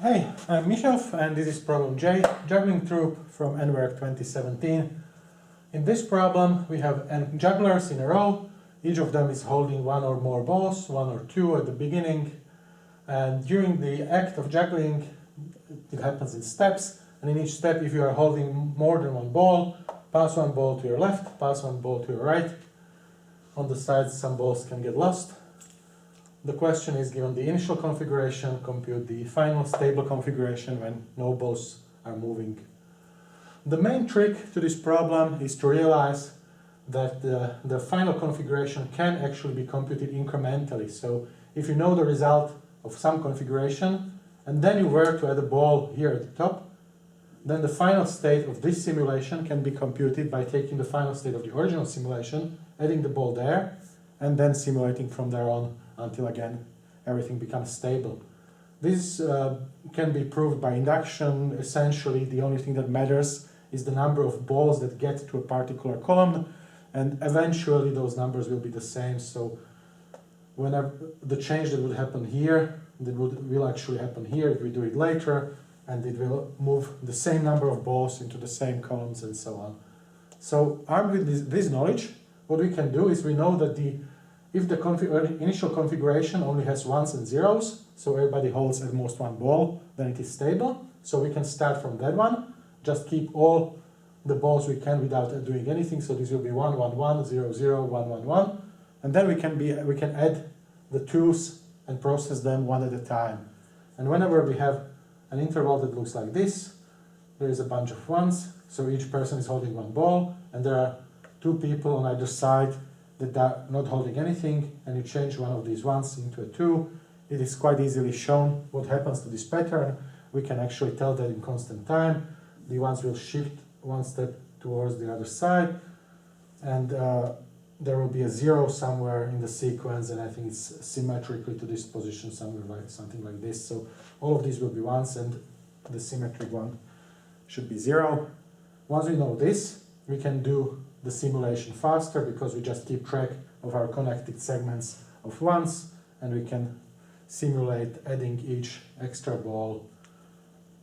Hey, I'm misof and this is problem J, juggling troupe from NWork 2017. In this problem we have n jugglers in a row. Each of them is holding one or more balls, one or two at the beginning. And during the act of juggling, it happens in steps. And in each step, if you are holding more than one ball, pass one ball to your left, pass one ball to your right. On the sides, some balls can get lost. The question is, given the initial configuration, compute the final stable configuration when no balls are moving. The main trick to this problem is to realize that the final configuration can actually be computed incrementally. So if you know the result of some configuration, and then you were to add a ball here at the top, then the final state of this simulation can be computed by taking the final state of the original simulation, adding the ball there, and then simulating from there on until again everything becomes stable. This can be proved by induction. Essentially, the only thing that matters is the number of balls that get to a particular column, and eventually those numbers will be the same. So whenever the change that would happen here, that will actually happen here if we do it later, and it will move the same number of balls into the same columns and so on. So armed with this knowledge, what we can do is we know that if the initial configuration only has ones and zeros, so everybody holds at most one ball, then it is stable. So we can start from that one, just keep all the balls we can without doing anything. So this will be 1, 1, 1, 0, 0, 1, 1, 1. And then we can add the twos and process them one at a time. And whenever we have an interval that looks like this, there is a bunch of ones. So each person is holding one ball, and there are two people on either side that are not holding anything, and you change one of these ones into a 2. It is quite easily shown what happens to this pattern. We can actually tell that in constant time. The ones will shift one step towards the other side, and there will be a 0 somewhere in the sequence, and I think it's symmetrically to this position, something like this. So all of these will be ones, and the symmetric one should be 0. Once we know this, we can do the simulation faster because we just keep track of our connected segments of ones, and we can simulate adding each extra ball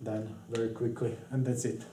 then very quickly, and that's it.